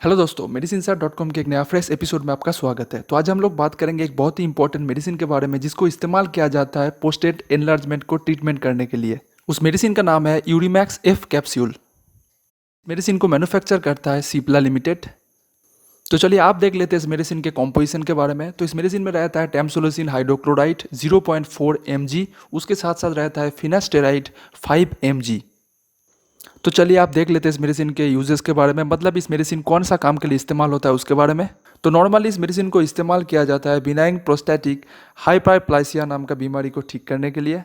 Hello दोस्तों, medicinsar.com के एक नया फ्रेश एपिसोड में आपका स्वागत है। तो आज हम लोग बात करेंगे एक बहुत ही इंपॉर्टेंट मेडिसिन के बारे में जिसको इस्तेमाल किया जाता है पोस्टेट एनलार्जमेंट को ट्रीटमेंट करने के लिए। उस मेडिसिन का नाम है यूरीमैक्स एफ कैप्सूल। मेडिसिन को मैन्युफैक्चर करता है सिप्ला लिमिटेड। तो चलिए आप देख लेते हैं इस मेडिसिन के कॉम्पोजिशन के बारे में। तो इस मेडिसिन में रहता है टैमसोलोसिन हाइड्रोक्लोराइड 0.4 mg, उसके साथ साथ रहता है फिनास्टेराइड 5 mg। तो चलिए आप देख लेते हैं इस मेडिसिन के यूजेस के बारे में, मतलब इस मेडिसिन कौन सा काम के लिए इस्तेमाल होता है उसके बारे में। तो नॉर्मली इस मेडिसिन को इस्तेमाल किया जाता है बिनाइन प्रोस्टैटिक हाइपरप्लासिया नाम का बीमारी को ठीक करने के लिए।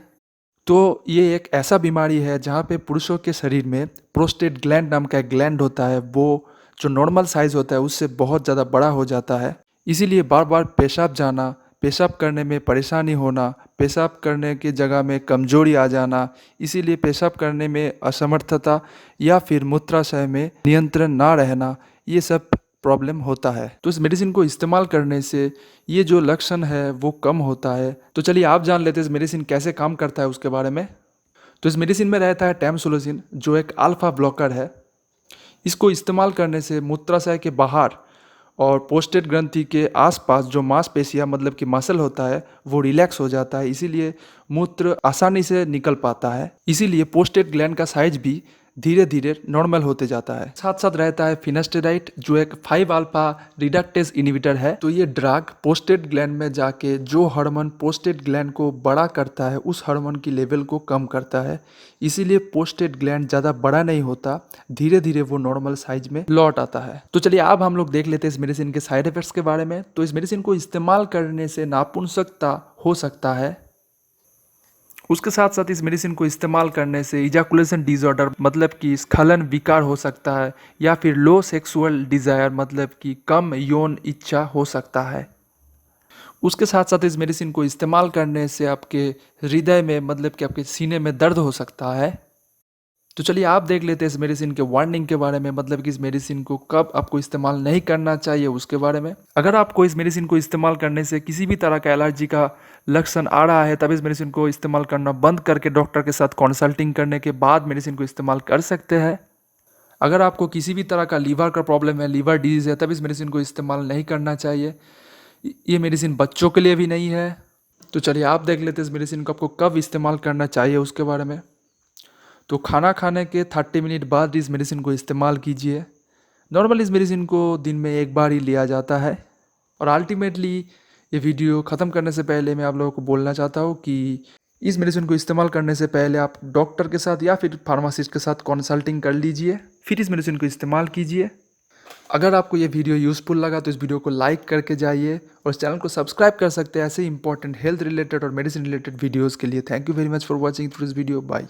तो ये एक ऐसा बीमारी है जहाँ पे पुरुषों के शरीर में प्रोस्टेट ग्लैंड नाम का एक ग्लैंड होता है, वो जो नॉर्मल साइज होता है उससे बहुत ज़्यादा बड़ा हो जाता है। इसीलिए बार बार पेशाब जाना, पेशाब करने में परेशानी होना, पेशाब करने की जगह में कमजोरी आ जाना, इसीलिए पेशाब करने में असमर्थता या फिर मूत्राशय में नियंत्रण ना रहना, ये सब प्रॉब्लम होता है। तो इस मेडिसिन को इस्तेमाल करने से ये जो लक्षण है वो कम होता है। तो चलिए आप जान लेते हैं इस मेडिसिन कैसे काम करता है उसके बारे में। तो इस मेडिसिन में रहता है टैमसोलोसिन जो एक अल्फा ब्लॉकर है। इसको इस्तेमाल करने से मूत्राशय के बाहर और प्रोस्टेट ग्रंथि के आसपास जो मांसपेशियां मतलब कि मसल होता है वो रिलैक्स हो जाता है, इसीलिए मूत्र आसानी से निकल पाता है। इसीलिए प्रोस्टेट ग्लैंड का साइज भी धीरे धीरे नॉर्मल होते जाता है। साथ साथ रहता है फिनास्टेराइड जो एक 5 अल्फा रिडक्टेज इनिबिटर है। तो ये ड्रग प्रोस्टेट ग्लैंड में जाके जो हार्मोन प्रोस्टेट ग्लैंड को बड़ा करता है उस हार्मोन की लेवल को कम करता है, इसीलिए प्रोस्टेट ग्लैंड ज़्यादा बड़ा नहीं होता, धीरे धीरे वो नॉर्मल साइज में लौट आता है। तो चलिए अब हम लोग देख लेते हैं इस मेडिसिन के साइड इफेक्ट्स के बारे में। तो इस मेडिसिन को इस्तेमाल करने से नापुंसकता हो सकता है। उसके साथ साथ इस मेडिसिन को इस्तेमाल करने से इजाकुलेशन डिसऑर्डर मतलब कि स्खलन विकार हो सकता है, या फिर लो सेक्सुअल डिजायर मतलब कि कम यौन इच्छा हो सकता है। उसके साथ साथ इस मेडिसिन को इस्तेमाल करने से आपके हृदय में मतलब कि आपके सीने में दर्द हो सकता है। तो चलिए आप देख लेते हैं इस मेडिसिन के वार्निंग के बारे में, मतलब कि इस मेडिसिन को कब आपको इस्तेमाल नहीं करना चाहिए उसके बारे में। अगर आपको इस मेडिसिन को इस्तेमाल करने से किसी भी तरह का एलर्जी का लक्षण आ रहा है तब इस मेडिसिन को इस्तेमाल करना बंद करके डॉक्टर के साथ कंसल्टिंग करने के बाद मेडिसिन को इस्तेमाल कर सकते हैं। अगर आपको किसी भी तरह का लीवर का प्रॉब्लम है, लीवर डिजीज है, तब इस मेडिसिन को इस्तेमाल नहीं करना चाहिए। ये मेडिसिन बच्चों के लिए भी नहीं है। तो चलिए आप देख लेते हैं इस मेडिसिन को आपको कब इस्तेमाल करना चाहिए उसके बारे में। तो खाना खाने के 30 मिनट बाद इस मेडिसिन को इस्तेमाल कीजिए। नॉर्मल इस मेडिसिन को दिन में एक बार ही लिया जाता है। और अल्टीमेटली ये वीडियो ख़त्म करने से पहले मैं आप लोगों को बोलना चाहता हूँ कि इस मेडिसिन को इस्तेमाल करने से पहले आप डॉक्टर के साथ या फिर फार्मासिस्ट के साथ कंसल्टिंग कर लीजिए, फिर इस मेडिसिन को इस्तेमाल कीजिए। अगर आपको ये वीडियो यूज़फुल लगा तो इस वीडियो को लाइक करके जाइए और इस चैनल को सब्सक्राइब कर सकते हैं ऐसे इंपॉर्टेंट हेल्थ रिलेटेड और मेडिसिन रिलेटेड वीडियोज़ के लिए। Thank you very much for watching this video. Bye.